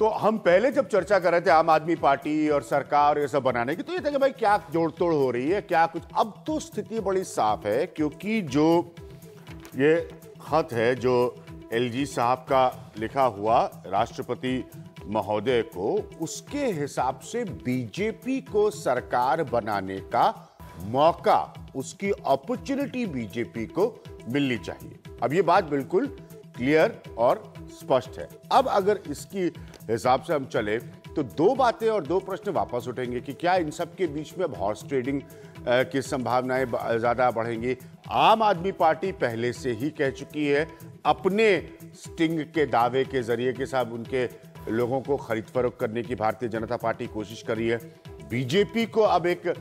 तो हम पहले जब चर्चा कर रहे थे आम आदमी पार्टी और सरकार ये सब बनाने की, तो ये था कि भाई क्या जोड़ तोड़ हो रही है, क्या कुछ। अब तो स्थिति बड़ी साफ है, क्योंकि जो ये खत है जो एलजी साहब का लिखा हुआ राष्ट्रपति महोदय को, उसके हिसाब से बीजेपी को सरकार बनाने का मौका, उसकी अपॉर्चुनिटी बीजेपी को मिलनी चाहिए। अब ये बात बिल्कुल क्लियर और स्पष्ट है। अब अगर इसकी हिसाब से हम चले तो दो बातें और दो प्रश्न वापस उठेंगे कि क्या इन सब के बीच में हॉर्स ट्रेडिंग की संभावनाएं ज्यादा बढ़ेंगी। आम आदमी पार्टी पहले से ही कह चुकी है, अपने स्टिंग के दावे के जरिए के साथ उनके लोगों को खरीद फरोख्त करने की भारतीय जनता पार्टी कोशिश कर रही है। बीजेपी को अब एक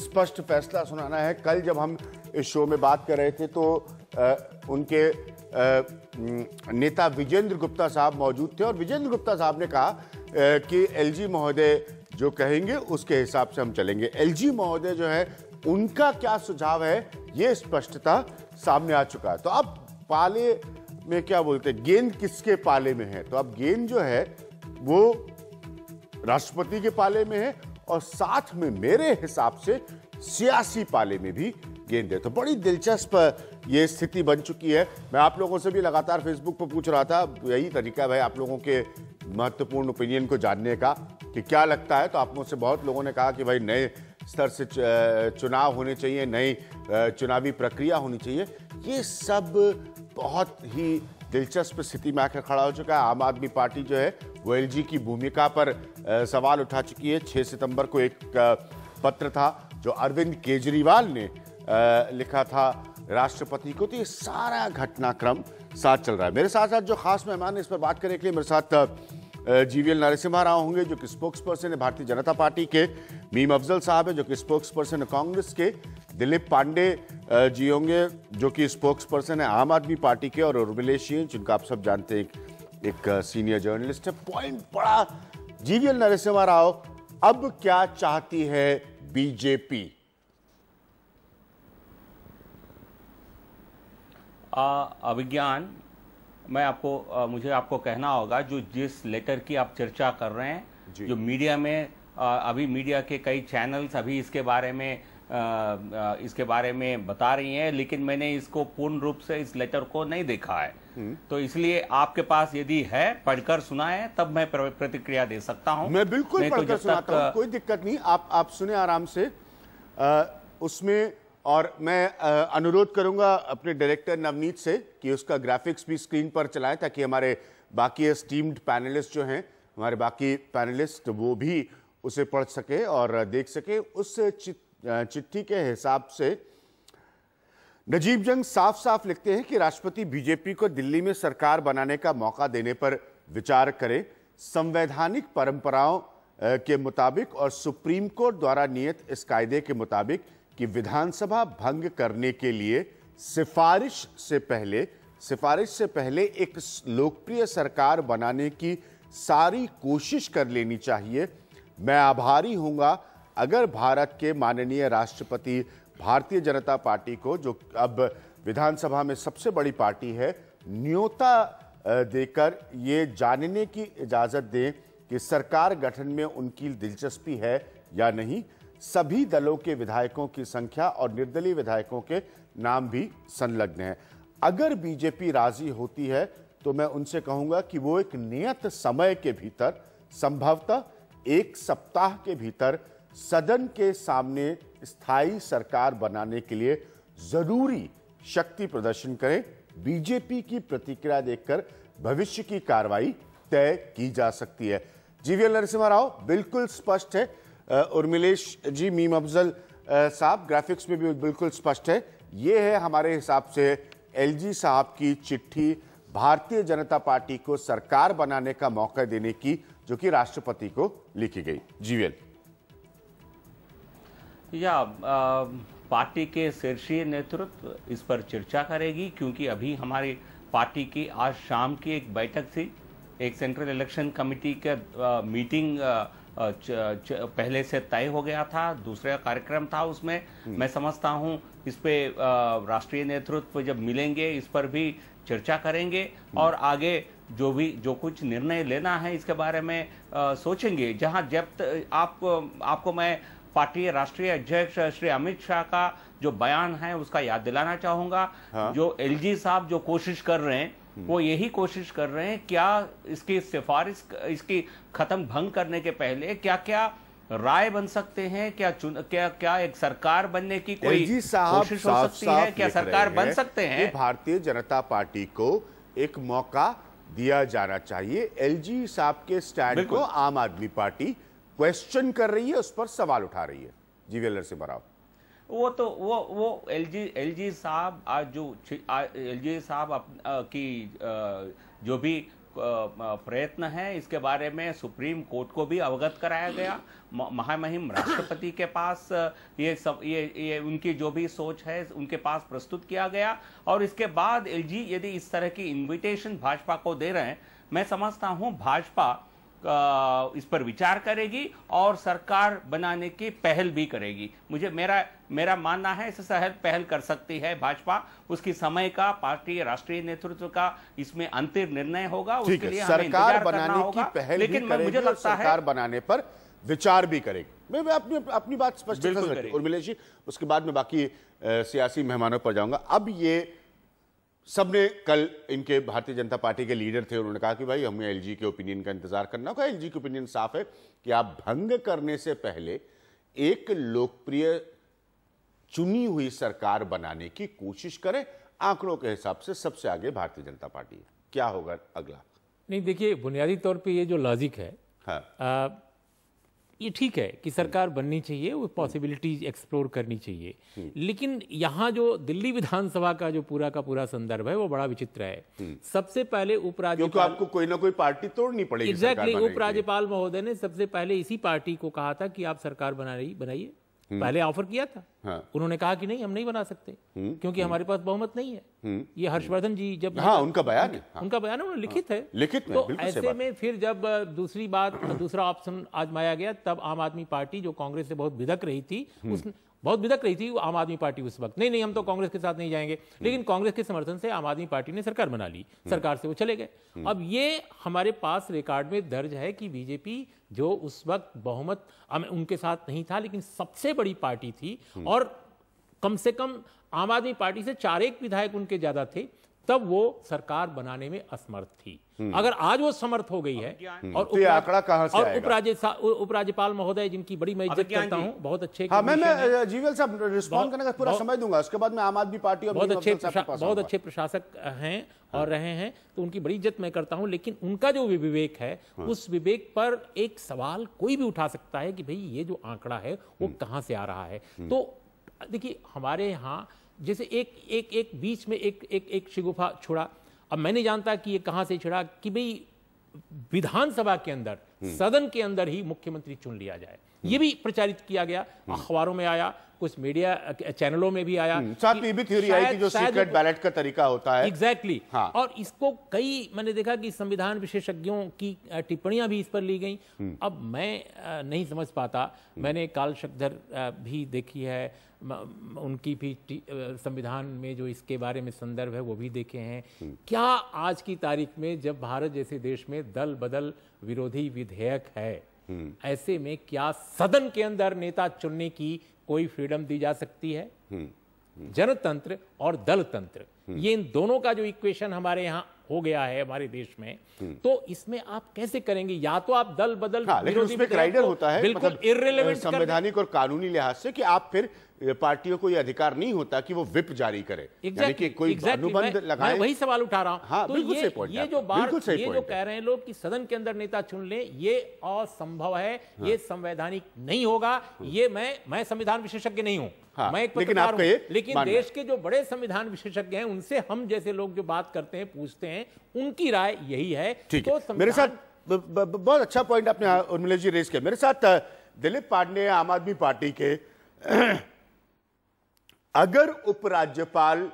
स्पष्ट फैसला सुनाना है। कल जब हम इस शो में बात कर रहे थे तो उनके नेता विजेंद्र गुप्ता साहब मौजूद थे और विजेंद्र गुप्ता साहब ने कहा कि एलजी महोदय जो कहेंगे उसके हिसाब से हम चलेंगे। एलजी महोदय जो है उनका क्या सुझाव है, ये स्पष्टता सामने आ चुका है। तो अब पाले में क्या बोलते हैं, गेंद किसके पाले में है? तो अब गेंद जो है वो राष्ट्रपति के पाले में है और साथ में मेरे हिसाब से सियासी पाले में भी गेंद है। तो बड़ी दिलचस्प ये स्थिति बन चुकी है। मैं आप लोगों से भी लगातार फेसबुक पर पूछ रहा था, यही तरीका है भाई आप लोगों के महत्वपूर्ण ओपिनियन को जानने का कि क्या लगता है। तो आप में से बहुत लोगों ने कहा कि भाई नए स्तर से चुनाव होने चाहिए, नई चुनावी प्रक्रिया होनी चाहिए। ये सब बहुत ही दिलचस्प स्थिति में आकर खड़ा हो चुका है। आम आदमी पार्टी जो है वो एलजी की भूमिका पर सवाल उठा चुकी है। 6 सितंबर को एक पत्र था जो अरविंद केजरीवाल ने लिखा था राष्ट्रपति को। तो ये सारा घटनाक्रम साथ चल रहा है। मेरे साथ साथ जो खास मेहमान है इस पर बात करने के लिए मेरे साथ जीवीएल नरसिम्हा राव होंगे जो कि स्पोक्स पर्सन है भारतीय जनता पार्टी के, मीम अफजल साहब है जो कि स्पोक्स पर्सन है कांग्रेस के, दिलीप पांडे जी होंगे जो कि स्पोक्स पर्सन है आम आदमी पार्टी के, और उर्मिलेश जी जिनको आप सब जानते हैं एक सीनियर जर्नलिस्ट है। पॉइंट बड़ा, जीवीएल नरसिम्हा राव, अब क्या चाहती है बीजेपी? अभिज्ञान, मुझे आपको कहना होगा जो जिस लेटर की आप चर्चा कर रहे हैं, जो मीडिया में अभी मीडिया के कई चैनल्स अभी इसके बारे में बता रही हैं, लेकिन मैंने इसको पूर्ण रूप से इस लेटर को नहीं देखा है। तो इसलिए आपके पास यदि है, पढ़कर सुनाए तब मैं प्रतिक्रिया दे सकता हूं। मैं बिल्कुल पढ़कर सुनाता हूं, कोई दिक्कत नहीं। आप सुने आराम से उसमें। और मैं अनुरोध करूंगा अपने डायरेक्टर नवनीत से कि उसका ग्राफिक्स भी स्क्रीन पर चलाएं ताकि हमारे बाकी एस्टीम्ड पैनलिस्ट जो हैं, हमारे बाकी पैनलिस्ट, वो भी उसे पढ़ सके और देख सके। उस चिट्ठी के हिसाब से नजीब जंग साफ साफ लिखते हैं कि राष्ट्रपति बीजेपी को दिल्ली में सरकार बनाने का मौका देने पर विचार करें। संवैधानिक परंपराओं के मुताबिक और सुप्रीम कोर्ट द्वारा नियत इस कायदे के मुताबिक कि विधानसभा भंग करने के लिए सिफारिश से पहले एक लोकप्रिय सरकार बनाने की सारी कोशिश कर लेनी चाहिए। मैं आभारी हूंगा अगर भारत के माननीय राष्ट्रपति भारतीय जनता पार्टी को, जो अब विधानसभा में सबसे बड़ी पार्टी है, न्योता देकर ये जानने की इजाजत दें कि सरकार गठन में उनकी दिलचस्पी है या नहीं। सभी दलों के विधायकों की संख्या और निर्दलीय विधायकों के नाम भी संलग्न हैं। अगर बीजेपी राजी होती है तो मैं उनसे कहूंगा कि वो एक नियत समय के भीतर, संभवतः 1 सप्ताह के भीतर, सदन के सामने स्थायी सरकार बनाने के लिए जरूरी शक्ति प्रदर्शन करें। बीजेपी की प्रतिक्रिया देखकर भविष्य की कार्रवाई तय की जा सकती है। जीवीएल नरसिम्हा राव, बिल्कुल स्पष्ट है। उर्मिलेश जी, मीम अफजल साहब, ग्राफिक्स में भी बिल्कुल स्पष्ट है। ये है हमारे हिसाब से एलजी साहब की चिट्ठी भारतीय जनता पार्टी को सरकार बनाने का मौका देने की, जो कि राष्ट्रपति को लिखी गई। जीवीएल, पार्टी के शीर्षीय नेतृत्व इस पर चर्चा करेगी, क्योंकि अभी हमारी पार्टी की आज शाम की एक बैठक थी, एक सेंट्रल इलेक्शन कमेटी का मीटिंग पहले से तय हो गया था, दूसरा कार्यक्रम था उसमें। मैं समझता हूं इस पे राष्ट्रीय नेतृत्व जब मिलेंगे इस पर भी चर्चा करेंगे और आगे जो कुछ निर्णय लेना है इसके बारे में सोचेंगे। जहां जब आपको मैं पार्टी राष्ट्रीय अध्यक्ष श्री अमित शाह का जो बयान है उसका याद दिलाना चाहूंगा। हाँ। जो एलजी साहब जो कोशिश कर रहे हैं वो यही कोशिश कर रहे हैं, क्या इसकी सिफारिश, इसकी खत्म भंग करने के पहले क्या क्या राय बन सकते हैं, क्या एक सरकार बनने की कोई कोशिश हो सकती है, क्या सरकार बन सकते हैं। भारतीय जनता पार्टी को एक मौका दिया जाना चाहिए। एलजी साहब के स्टैंड को आम आदमी पार्टी क्वेश्चन कर रही है, उस पर सवाल उठा रही है। जीवीएल नरसिम्हा राव, वो एलजी साहब आज जो एलजी साहब की जो भी प्रयत्न है इसके बारे में सुप्रीम कोर्ट को भी अवगत कराया गया। महामहिम राष्ट्रपति के पास ये उनकी जो भी सोच है उनके पास प्रस्तुत किया गया। और इसके बाद एलजी यदि इस तरह की इनविटेशन भाजपा को दे रहे हैं, मैं समझता हूं भाजपा इस पर विचार करेगी और सरकार बनाने की पहल भी करेगी। मेरा मानना है इसे पहल कर सकती है भाजपा। उसकी समय का पार्टी राष्ट्रीय नेतृत्व का इसमें अंतिम निर्णय होगा, उसके लिए हमें इंतजार करना होगा। लेकिन मुझे लगता है सरकार बनाने पर विचार भी करेगी। मैं अपनी बात स्पष्ट उर्मिला जी, उसके बाद में बाकी सियासी मेहमानों पर जाऊंगा। अब ये सबने कल इनके भारतीय जनता पार्टी के लीडर थे, उन्होंने कहा कि भाई हमें एलजी के ओपिनियन का इंतजार करना होगा। एलजी की ओपिनियन साफ है कि आप भंग करने से पहले एक लोकप्रिय चुनी हुई सरकार बनाने की कोशिश करें। आंकड़ों के हिसाब से सबसे आगे भारतीय जनता पार्टी है। क्या होगा अगला? नहीं, देखिए, बुनियादी तौर पे ये जो लॉजिक है, हाँ, ये ठीक है कि सरकार बननी चाहिए, वो पॉसिबिलिटीज एक्सप्लोर करनी चाहिए। लेकिन यहाँ जो दिल्ली विधानसभा का जो पूरा का पूरा संदर्भ है वो बड़ा विचित्र है। सबसे पहले उपराज्यपाल, आपको कोई ना कोई पार्टी तोड़नी पड़ेगी। एग्जैक्टली, उपराज्यपाल महोदय ने सबसे पहले इसी पार्टी को कहा था कि आप सरकार बनाइए। पहले ऑफर किया था। हाँ। उन्होंने कहा कि नहीं, हम नहीं बना सकते क्योंकि हमारे पास बहुमत नहीं है। ये हर्षवर्धन जी जब, हाँ, उनका बयान है, उनका बयान है, लिखित है, लिखित में। तो ऐसे में फिर जब दूसरा ऑप्शन आजमाया गया, तब आम आदमी पार्टी जो कांग्रेस से बहुत बिदक रही थी, आम आदमी पार्टी उस वक्त नहीं, हम तो कांग्रेस के साथ नहीं जाएंगे। लेकिन कांग्रेस के समर्थन से आम आदमी पार्टी ने सरकार बना ली, सरकार से वो चले गए। अब ये हमारे पास रिकॉर्ड में दर्ज है कि बीजेपी जो उस वक्त बहुमत उनके साथ नहीं था, लेकिन सबसे बड़ी पार्टी थी और कम से कम आम आदमी पार्टी से 4-1 विधायक उनके ज्यादा थे, तब वो सरकार बनाने में असमर्थ थी। अगर आज वो समर्थ हो गई है, और तो आंकड़ा कहां से आएगा? उपराज्यपाल महोदय जिनकी बड़ी मैं इज्जत करता हूं, बहुत अच्छे, हाँ, मैं जीवीएल साहब रिस्पॉन्ड करने का पूरा समय दूंगा, उसके बाद मैं आम आदमी पार्टी और बहुत अच्छे प्रशासक हैं और रहे हैं, तो उनकी बड़ी इज्जत मैं करता हूं। लेकिन उनका जो विवेक है, उस विवेक पर एक सवाल कोई भी उठा सकता है कि भाई ये जो आंकड़ा है वो कहां से आ रहा है। तो देखिए, हमारे यहाँ जैसे एक बीच में एक शिगुफा छोड़ा। अब मैं नहीं जानता कि ये कहां से छिड़ा कि भाई विधानसभा के अंदर, सदन के अंदर ही मुख्यमंत्री चुन लिया जाए। ये भी प्रचारित किया गया, अखबारों में आया, कुछ मीडिया चैनलों में भी आया। साथ में भी थ्योरी आई कि जो सीक्रेट बैलेट का तरीका होता है। एग्जैक्टली, हाँ। और इसको मैंने देखा कि संविधान विशेषज्ञों की टिप्पणियां भी इस पर ली गई। अब मैं नहीं समझ पाता, मैंने काल शक्धर भी देखी है, उनकी भी संविधान में जो इसके बारे में संदर्भ है वो भी देखे हैं। क्या आज की तारीख में जब भारत जैसे देश में दल बदल विरोधी विधेयक है, ऐसे में क्या सदन के अंदर नेता चुनने की कोई फ्रीडम दी जा सकती है? जनतंत्र और दलतंत्र, ये इन दोनों का जो इक्वेशन हमारे यहाँ हो गया है हमारे देश में, तो इसमें आप कैसे करेंगे? या तो आप दल बदल, हाँ, लेकिन उसमें एक राइडर होता है, बिल्कुल मतलब इर्रेलेवेंट संवैधानिक और कानूनी लिहाज से, कि आप फिर पार्टियों को यह अधिकार नहीं होता कि वो विप जारी करे, यानी कि कोई अनुबंध लगाए। मैं वही सवाल उठा रहा हूं। हाँ, तो ये जो कह रहे हैं लोग कि सदन के अंदर नेता चुन ले, ये असंभव है, ये संवैधानिक नहीं होगा। ये मैं संविधान विशेषज्ञ नहीं हूं, हाँ, मैं एक पत्रकार हूं, लेकिन देश के जो बड़े संविधान विशेषज्ञ हैं उनसे हम जैसे लोग जो बात करते हैं, पूछते हैं, उनकी राय यही है। तो मेरे साथ बहुत अच्छा पॉइंट आपने उर्मिला जी रेज किया। मेरे साथ दिलीप पांडे, आम आदमी पार्टी के, अगर उपराज्यपाल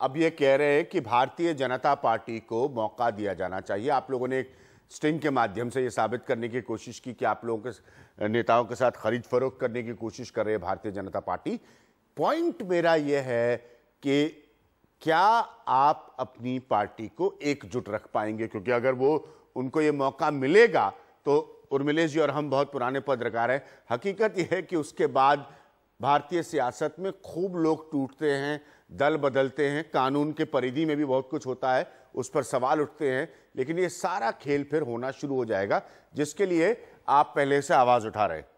अब ये कह रहे हैं कि भारतीय जनता पार्टी को मौका दिया जाना चाहिए, आप लोगों ने एक स्टिंग के माध्यम से ये साबित करने की कोशिश की कि आप लोगों के नेताओं के साथ खरीद फरोख्त करने की कोशिश कर रहे हैं भारतीय जनता पार्टी। पॉइंट मेरा यह है कि क्या आप अपनी पार्टी को एकजुट रख पाएंगे? क्योंकि अगर वो उनको ये मौका मिलेगा तो उर्मिलेश जी और हम बहुत पुराने पत्रकार हैं, हकीकत यह है कि उसके बाद भारतीय सियासत में खूब लोग टूटते हैं, दल बदलते हैं, कानून के परिधि में भी बहुत कुछ होता है, उस पर सवाल उठते हैं, लेकिन ये सारा खेल फिर होना शुरू हो जाएगा जिसके लिए आप पहले से आवाज उठा रहे हैं।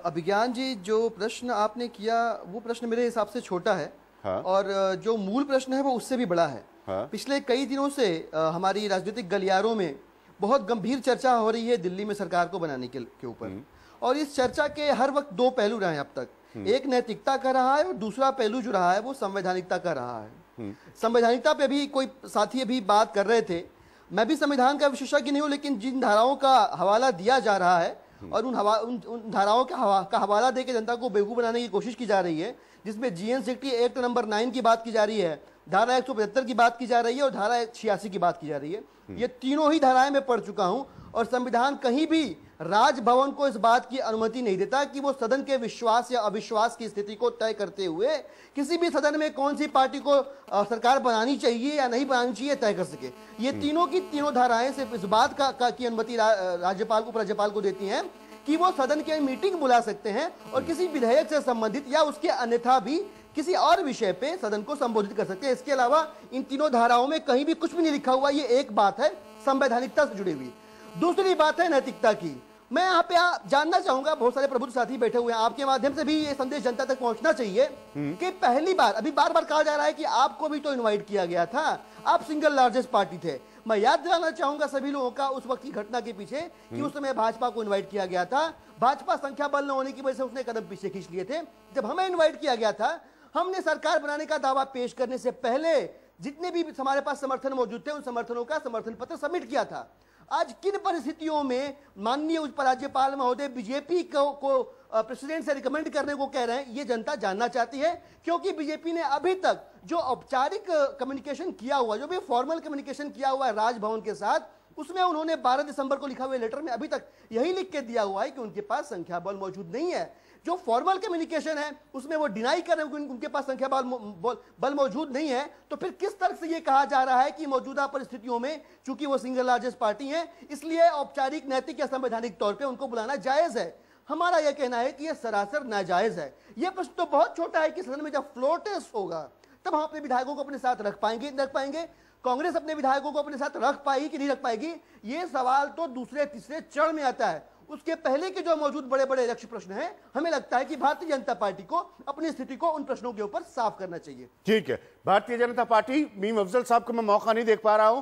अभिज्ञान जी, जो प्रश्न आपने किया वो प्रश्न मेरे हिसाब से छोटा है। हाँ। और जो मूल प्रश्न है वो उससे भी बड़ा है। हाँ। पिछले कई दिनों से हमारी राजनीतिक गलियारों में बहुत गंभीर चर्चा हो रही है दिल्ली में सरकार को बनाने के ऊपर, और इस चर्चा के हर वक्त दो पहलू रहे हैं अब तक। एक नैतिकता का रहा है और दूसरा पहलू जो रहा है वो संवैधानिकता का रहा है। संवैधानिकता पे भी कोई साथी अभी बात कर रहे थे। मैं भी संविधान का विशेषज्ञ नहीं हूं, लेकिन जिन धाराओं का हवाला दिया जा रहा है और उन धाराओं का हवाला देकर जनता को बेवकूफ बनाने की कोशिश की जा रही है, जिसमें जीएन सेक्रेटरी एक्ट नंबर 9 की बात की जा रही है, धारा 175 की बात की जा रही है और धारा 86 की बात की जा रही है। ये तीनों ही धाराएं मैं पढ़ चुका हूं, और संविधान कहीं भी राजभवन को इस बात की अनुमति नहीं देता कि वो सदन के विश्वास या अविश्वास की स्थिति को तय करते हुए किसी भी सदन में कौन सी पार्टी को सरकार बनानी चाहिए या नहीं बनानी चाहिए तय कर सके। ये तीनों की तीनों धाराएं सिर्फ इस बात की अनुमति राज्यपाल को, उपराज्यपाल को देती हैं कि वो सदन की मीटिंग बुला सकते हैं और किसी विधेयक से संबंधित या उसके अन्यथा भी किसी और विषय पे सदन को संबोधित कर सकते हैं। इसके अलावा इन तीनों धाराओं में कहीं भी कुछ भी नहीं लिखा हुआ। ये एक बात है संवैधानिकता से जुड़ी हुई। दूसरी बात है नैतिकता की। मैं यहाँ पे जानना चाहूंगा, बहुत सारे प्रबुद्ध साथी बैठे हुए हैं, आपके माध्यम से भी ये संदेश जनता तक पहुंचना चाहिए कि पहली बार, अभी बार बार कहा जा रहा है कि आपको भी तो इनवाइट किया गया था, आप सिंगल लार्जेस्ट पार्टी थे। मैं याद दिलाना चाहूंगा सभी लोगों का उस वक्त की घटना के पीछे कि उस समय भाजपा को इनवाइट किया गया था। भाजपा संख्या बल न होने की वजह से उसने कदम पीछे खींच लिए थे। जब हमें इनवाइट किया गया था, हमने सरकार बनाने का दावा पेश करने से पहले जितने भी हमारे पास समर्थन मौजूद थे उन समर्थनों का समर्थन पत्र सबमिट किया था। आज किन परिस्थितियों में माननीय उपराज्यपाल महोदय बीजेपी को प्रेसिडेंट से रिकमेंड करने को कह रहे हैं, ये जनता जानना चाहती है। क्योंकि बीजेपी ने अभी तक जो औपचारिक कम्युनिकेशन किया हुआ, जो भी फॉर्मल कम्युनिकेशन किया हुआ है राजभवन के साथ, उसमें उन्होंने 12 दिसंबर को लिखा हुआ लेटर में अभी तक यही लिख के दिया हुआ है कि उनके पास संख्या बल मौजूद नहीं है। जो फॉर्मल कम्युनिकेशन है उसमें वो डिनाई कर रहे हैं कि उनके पास संख्या बल मौजूद नहीं है। तो फिर किस तरह से ये कहा जा रहा है कि मौजूदा परिस्थितियों में चूंकि वो सिंगल लार्जेस्ट पार्टी है इसलिए औपचारिक, नैतिक या संवैधानिक तौर पे उनको बुलाना जायज है? हमारा यह कहना है कि यह सरासर नाजायज है। यह प्रश्न तो बहुत छोटा है कि सदन में जब फ्लोर टेस्ट होगा तब हम अपने विधायकों को अपने साथ रख पाएंगे। कांग्रेस अपने विधायकों को अपने साथ रख पाएगी कि नहीं रख पाएगी, ये सवाल तो दूसरे तीसरे चरण में आता है। उसके पहले के जो मौजूद बड़े बड़े लक्ष्य प्रश्न हैं, हमें लगता है कि भारतीय जनता पार्टी को अपनी स्थिति को उन प्रश्नों के ऊपर साफ करना चाहिए। ठीक है, भारतीय जनता पार्टी, मीम अफजल साहब को मैं मौका नहीं देख पा रहा हूं।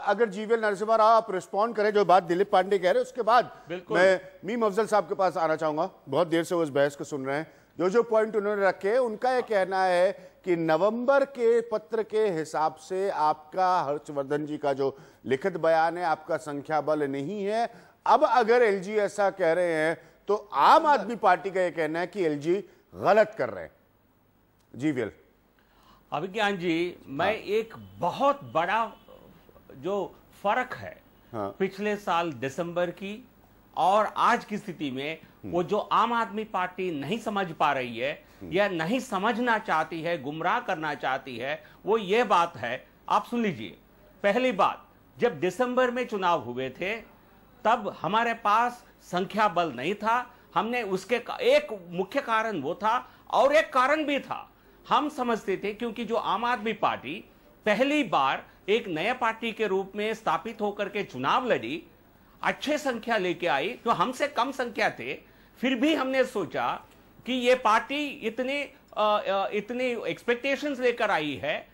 अगर जीवीएल नरसिम्हा राव आप रिस्पॉन्ड करें जो बात दिलीप पांडे कह रहे हैं, उसके बाद मैं मीम अफजल साहब के पास आना चाहूंगा। बहुत देर से वो इस बहस को सुन रहे हैं। जो पॉइंट उन्होंने रखे, उनका यह कहना है कि नवंबर के पत्र के हिसाब से आपका, हर्षवर्धन जी का जो लिखित बयान है, आपका संख्या बल नहीं है। अब अगर एलजी ऐसा कह रहे हैं तो आम आदमी पार्टी का यह कहना है कि एलजी गलत कर रहे हैं। जीवीएल अभिज्ञान जी, मैं एक बहुत बड़ा जो फर्क है पिछले साल दिसंबर की और आज की स्थिति में, वो जो आम आदमी पार्टी नहीं समझ पा रही है या नहीं समझना चाहती है, गुमराह करना चाहती है, वो ये बात है। आप सुन लीजिए। पहली बात, जब दिसंबर में चुनाव हुए थे तब हमारे पास संख्या बल नहीं था। हमने उसके एक मुख्य कारण वो था और एक कारण भी था, हम समझते थे क्योंकि जो आम आदमी पार्टी पहली बार एक नया पार्टी के रूप में स्थापित होकर के चुनाव लड़ी, अच्छे संख्या लेके आई, तो हमसे कम संख्या थे, फिर भी हमने सोचा कि ये पार्टी इतनी एक्सपेक्टेशंस लेकर आई है,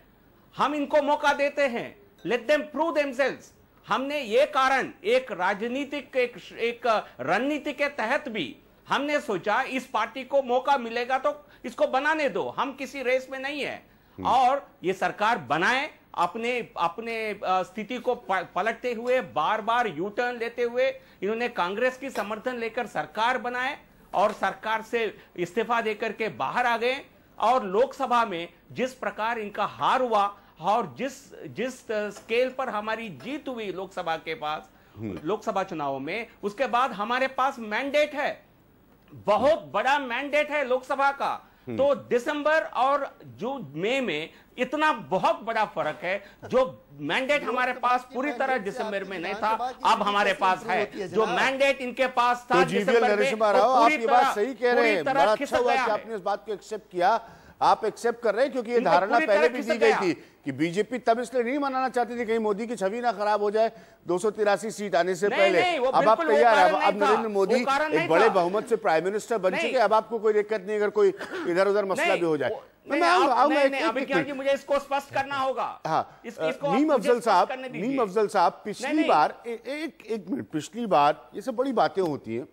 हम इनको मौका देते हैं, लेट देम प्रूव देमसेल्व्स। हमने ये कारण एक राजनीतिक एक रणनीति के तहत भी हमने सोचा इस पार्टी को मौका मिलेगा तो इसको बनाने दो, हम किसी रेस में नहीं है। और ये सरकार बनाए, अपने स्थिति को पलटते हुए, बार बार यू टर्न लेते हुए इन्होंने कांग्रेस की समर्थन लेकर सरकार बनाए और सरकार से इस्तीफा देकर के बाहर आ गए। और लोकसभा में जिस प्रकार इनका हार हुआ और जिस स्केल पर हमारी जीत हुई लोकसभा के पास, लोकसभा चुनावों में, उसके बाद हमारे पास मैंडेट है। बहुत बड़ा मैंडेट है लोकसभा का। तो दिसंबर और जो मई में इतना बहुत बड़ा फर्क है। जो मैंडेट हमारे पास पूरी तरह दिसंबर में नहीं था, अब हमारे पास है। जो मैंडेट इनके पास था तो जीवीएल नरसिम्हा राव, आप ये बात सही कह रहे हैं, बड़ा अच्छा हुआ कि आपने इस बात को एक्सेप्ट किया। आप एक्सेप्ट कर रहे हैं क्योंकि ये धारणा पहले भी दी गई थी कि बीजेपी तब इसलिए नहीं मनाना चाहती थी कहीं मोदी की छवि ना खराब हो जाए 283 सीट आने से पहले। अब आप तैयार हैं, अब नरेंद्र मोदी एक बड़े बहुमत से प्राइम मिनिस्टर बन चुके, अब आपको कोई दिक्कत नहीं अगर कोई इधर उधर मसला भी हो जाए। मुझे इसको स्पष्ट करना होगा। हाँ, नीम अफजल साहब, पिछली बार एक मिनट, पिछली बार ये सब बड़ी बातें होती हैं।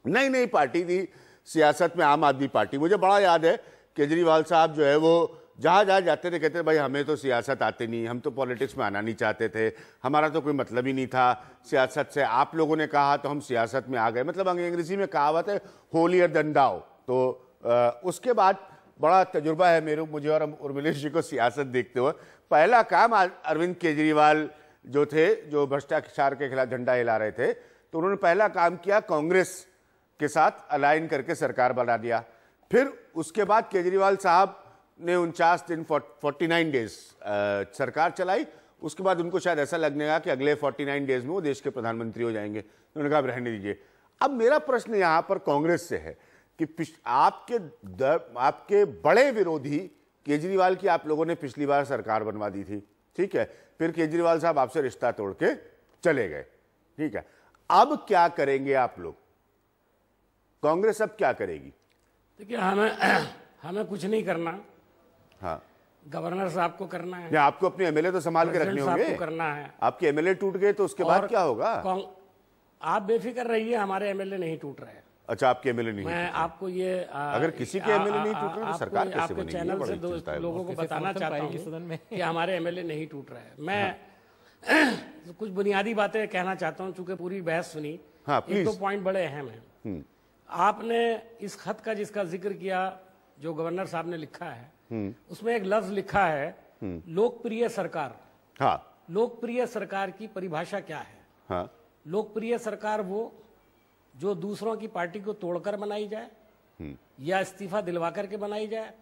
नई पार्टी थी सियासत में, आम आदमी पार्टी। मुझे बड़ा याद है केजरीवाल साहब जो है वो जहां जाते थे कहते थे भाई हमें तो सियासत आते नहीं, हम तो पॉलिटिक्स में आना नहीं चाहते थे, हमारा तो कोई मतलब ही नहीं था सियासत से। आप लोगों ने कहा तो हम सियासत में आ गए। मतलब अंग्रेजी में कहावत है होलियर देन दाओ। तो उसके बाद बड़ा तजुर्बा है मुझे और उर्मिलेश जी को सियासत देखते हुए। पहला काम अरविंद केजरीवाल जो थे, जो भ्रष्टाचार के खिलाफ झंडा हिला रहे थे, तो उन्होंने पहला काम किया, कांग्रेस के साथ अलाइन करके सरकार बना दिया। फिर उसके बाद केजरीवाल साहब ने 49 दिन 49 डेज सरकार चलाई। उसके बाद उनको शायद ऐसा लगने लगा कि अगले 49 डेज में वो देश के प्रधानमंत्री हो जाएंगे। उन्होंने कहा रहने दीजिए। अब मेरा प्रश्न यहाँ पर कांग्रेस से है कि आपके बड़े विरोधी केजरीवाल की आप लोगों ने पिछली बार सरकार बनवा दी थी, ठीक है, फिर केजरीवाल साहब आपसे रिश्ता तोड़ के चले गए, ठीक है। अब क्या करेंगे आप लोग? कांग्रेस अब क्या करेगी? देखिए, हमें कुछ नहीं करना। हाँ, गवर्नर साहब को करना है। आपको अपने एमएलए तो संभाल के रखने होंगे। को करना है। आपके एमएलए टूट गए तो उसके बाद क्या होगा? आप बेफिक्र रहिए, हमारे एमएलए नहीं टूट रहे। अच्छा, आपके एमएलए नहीं? मैं आपको ये अगर किसी के एमएलए नहीं टूट रहे तो सरकार कैसे बनेगी? चैनल से लोगों को बताना चाहता हूँ कि हमारे एमएलए नहीं टूट रहे। मैं कुछ बुनियादी बातें कहना चाहता हूँ, चूंकि पूरी बहस सुनी। एक दो पॉइंट बड़े अहम है। आपने इस खत का जिसका जिक्र किया, जो गवर्नर साहब ने लिखा है, उसमें एक लफ्ज लिखा है लोकप्रिय सरकार। हाँ, लोकप्रिय सरकार की परिभाषा क्या है? हाँ, लोकप्रिय सरकार वो जो दूसरों की पार्टी को तोड़कर बनाई जाए, या इस्तीफा दिलवा करके बनाई जाए,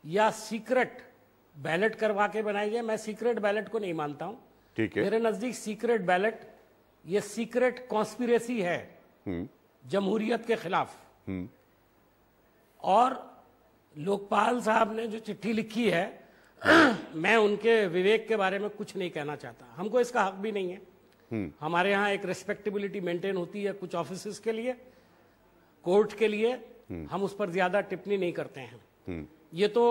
या सीक्रेट बैलेट करवा के बनाई जाए। मैं सीक्रेट बैलेट को नहीं मानता हूं। ठीक है। मेरे नजदीक सीक्रेट बैलेट ये सीक्रेट कॉन्स्पिरेसी है जमहूरियत के खिलाफ। और लोकपाल साहब ने जो चिट्ठी लिखी है, मैं उनके विवेक के बारे में कुछ नहीं कहना चाहता। हमको इसका हक भी नहीं है। हमारे यहाँ एक रिस्पेक्टेबिलिटी मेंटेन होती है कुछ ऑफिसेस के लिए, कोर्ट के लिए। हम उस पर ज्यादा टिप्पणी नहीं करते हैं। ये तो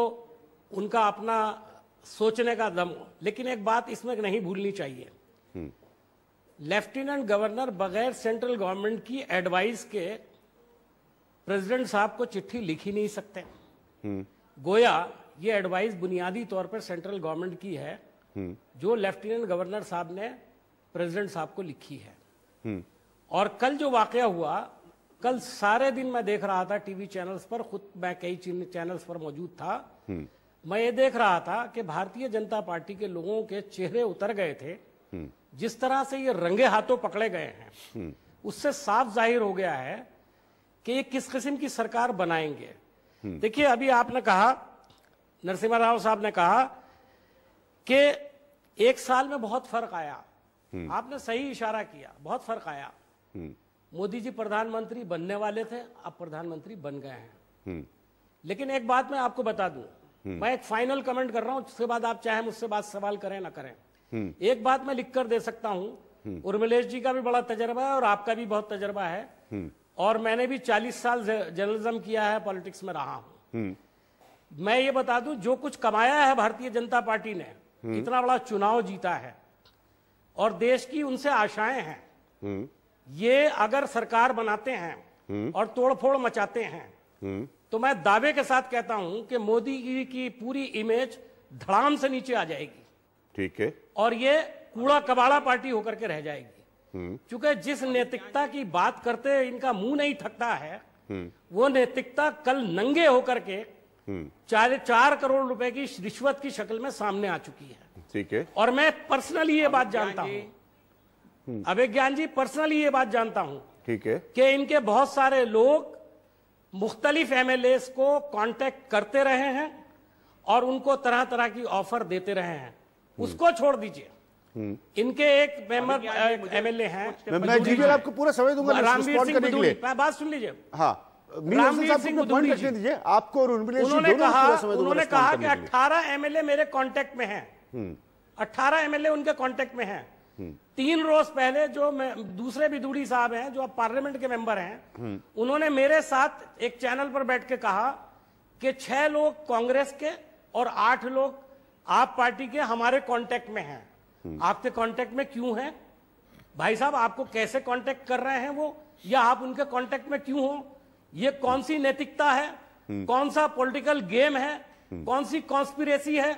उनका अपना सोचने का दम। लेकिन एक बात इसमें नहीं भूलनी चाहिए, लेफ्टिनेंट गवर्नर बगैर सेंट्रल गवर्नमेंट की एडवाइस के प्रेसिडेंट साहब को चिट्ठी लिख ही नहीं सकते। गोया ये एडवाइस बुनियादी तौर पर सेंट्रल गवर्नमेंट की है, जो लेफ्टिनेंट गवर्नर साहब ने प्रेसिडेंट साहब को लिखी है। और कल जो वाकया हुआ, कल सारे दिन मैं देख रहा था टीवी चैनल्स पर, खुद मैं कई चैनल्स पर मौजूद था। मैं ये देख रहा था कि भारतीय जनता पार्टी के लोगों के चेहरे उतर गए थे। जिस तरह से ये रंगे हाथों पकड़े गए हैं, उससे साफ जाहिर हो गया है कि ये किस किस्म की सरकार बनाएंगे। देखिए, अभी आपने कहा, नरसिम्हा राव साहब ने कहा कि एक साल में बहुत फर्क आया। आपने सही इशारा किया, बहुत फर्क आया। मोदी जी प्रधानमंत्री बनने वाले थे, अब प्रधानमंत्री बन गए हैं। लेकिन एक बात मैं आपको बता दूं, मैं एक फाइनल कमेंट कर रहा हूं, उसके बाद आप चाहे मुझसे बात सवाल करें ना करें। एक बात मैं लिख कर दे सकता हूं, उर्मिलेश जी का भी बड़ा तजर्बा है और आपका भी बहुत तजर्बा है, और मैंने भी 40 साल जर्नलिज्म किया है, पॉलिटिक्स में रहा हूं। मैं ये बता दूं, जो कुछ कमाया है भारतीय जनता पार्टी ने, इतना बड़ा चुनाव जीता है और देश की उनसे आशाएं हैं। ये अगर सरकार बनाते हैं और तोड़फोड़ मचाते हैं, तो मैं दावे के साथ कहता हूं कि मोदी जी की पूरी इमेज धड़ाम से नीचे आ जाएगी। ठीक है। और ये कूड़ा कबाड़ा पार्टी होकर के रह जाएगी। क्योंकि जिस नैतिकता की बात करते इनका मुंह नहीं थकता है, वो नैतिकता कल नंगे होकर के 4 करोड़ रुपए की रिश्वत की शक्ल में सामने आ चुकी है। ठीक है। और मैं पर्सनली ये बात जानता हूं, अभिज्ञान जी, पर्सनली ये बात जानता हूं ठीक है कि इनके बहुत सारे लोग मुख्तलिफ एमएलएस को कांटेक्ट करते रहे हैं और उनको तरह तरह की ऑफर देते रहे हैं। उसको छोड़ दीजिए, इनके एक मेंबर एमएलए हैं, मैं जीवन आपको पूरा समय दूंगा रामवीर रिस्पॉन्ड सिंह करने के लिए। बुदूड़ी, बात सुन लीजिए। हाँ, रामवीर सिंह बुदूड़ी जी, दीजिए आपको और उन्होंने कहा कि 18 एमएलए मेरे कांटेक्ट में हैं, 18 एमएलए उनके कांटेक्ट में हैं। 3 रोज पहले जो दूसरे बिदुड़ी साहब हैं जो अब पार्लियामेंट के मेंबर हैं, उन्होंने मेरे साथ एक चैनल पर बैठ के कहा कि 6 लोग कांग्रेस के और 8 लोग आप पार्टी के हमारे कांटेक्ट में हैं। आपके कांटेक्ट में क्यों हैं भाई साहब? आपको कैसे कांटेक्ट कर रहे हैं वो, या आप उनके कांटेक्ट में क्यों हो? ये कौन सी नैतिकता है? कौन सा पॉलिटिकल गेम है? कौन सी कॉन्स्पिरेसी है?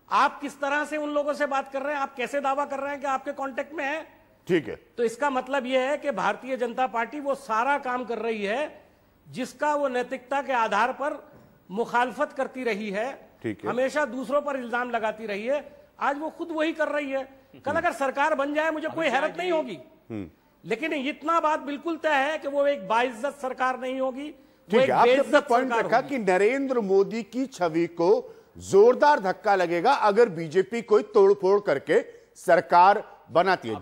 आप किस तरह से उन लोगों से बात कर रहे हैं? आप कैसे दावा कर रहे हैं कि आपके कांटेक्ट में है? ठीक है, तो इसका मतलब यह है कि भारतीय जनता पार्टी वो सारा काम कर रही है जिसका वो नैतिकता के आधार पर मुखालफत करती रही है, हमेशा दूसरों पर इल्जाम लगाती रही है। आज वो खुद वही कर रही है। कल अगर सरकार बन जाए मुझे कोई हैरत नहीं होगी, लेकिन इतना बात बिल्कुल तय है कि वो एक बाइज्जत सरकार नहीं होगी। ठीक है, आपने अपना पॉइंट रखा कि नरेंद्र मोदी की छवि को जोरदार धक्का लगेगा अगर बीजेपी कोई तोड़फोड़ करके सरकार बनाती है।